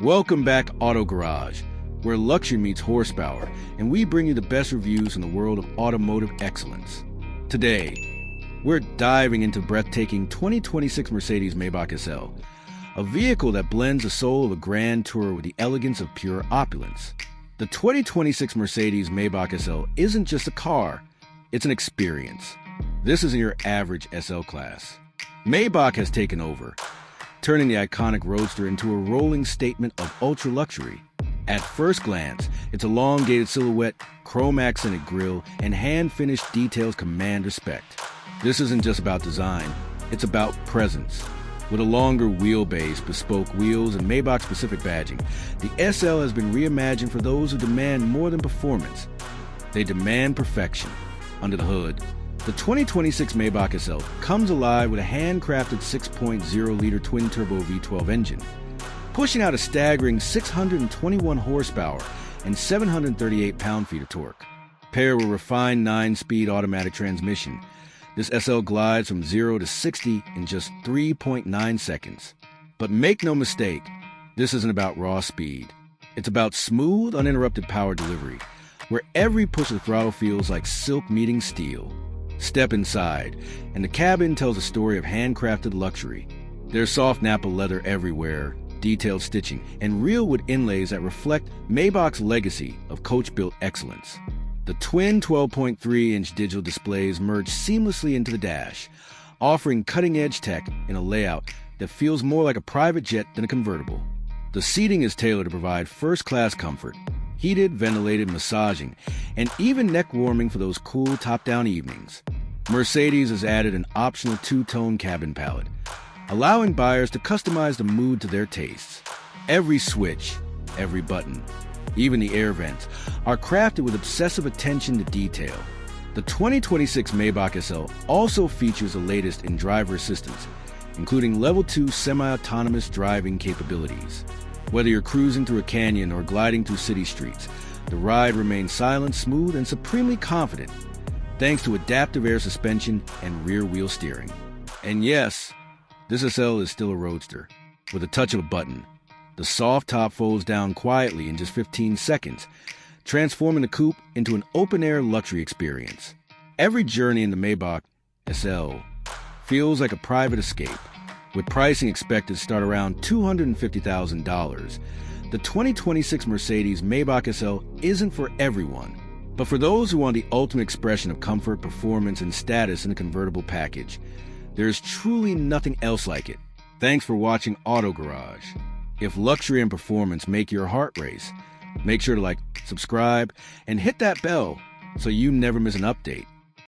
Welcome back, Auto Garage, where luxury meets horsepower, and we bring you the best reviews in the world of automotive excellence. Today, we're diving into breathtaking 2026 Mercedes Maybach SL, a vehicle that blends the soul of a grand tour with the elegance of pure opulence. The 2026 Mercedes Maybach SL isn't just a car, it's an experience. This isn't your average SL class. Maybach has taken over, turning the iconic Roadster into a rolling statement of ultra-luxury. At first glance, its elongated silhouette, chrome-accented grille, and hand-finished details command respect. This isn't just about design, it's about presence. With a longer wheelbase, bespoke wheels, and Maybach-specific badging, the SL has been reimagined for those who demand more than performance. They demand perfection. Under the hood, the 2026 Maybach SL comes alive with a handcrafted 6.0-liter twin-turbo V12 engine, pushing out a staggering 621 horsepower and 738 pound-feet of torque. Paired with a refined 9-speed automatic transmission, this SL glides from 0 to 60 in just 3.9 seconds. But make no mistake, this isn't about raw speed. It's about smooth, uninterrupted power delivery, where every push of the throttle feels like silk meeting steel. Step inside, and the cabin tells a story of handcrafted luxury. There's soft Nappa leather everywhere, detailed stitching, and real wood inlays that reflect Maybach's legacy of coach-built excellence. The twin 12.3-inch digital displays merge seamlessly into the dash, offering cutting-edge tech in a layout that feels more like a private jet than a convertible. The seating is tailored to provide first-class comfort, heated, ventilated massaging, and even neck warming for those cool top-down evenings. Mercedes has added an optional two-tone cabin palette, allowing buyers to customize the mood to their tastes. Every switch, every button, even the air vents, are crafted with obsessive attention to detail. The 2026 Maybach SL also features the latest in driver assistance, including Level 2 semi-autonomous driving capabilities. Whether you're cruising through a canyon or gliding through city streets, the ride remains silent, smooth, and supremely confident, thanks to adaptive air suspension and rear-wheel steering. And yes, this SL is still a roadster, with a touch of a button. The soft top folds down quietly in just 15 seconds, transforming the coupe into an open-air luxury experience. Every journey in the Maybach SL feels like a private escape. With pricing expected to start around $250,000, the 2026 Mercedes Maybach SL isn't for everyone, but for those who want the ultimate expression of comfort, performance, and status in a convertible package. There's truly nothing else like it. Thanks for watching Auto Garage. If luxury and performance make your heart race, make sure to like, subscribe, and hit that bell so you never miss an update.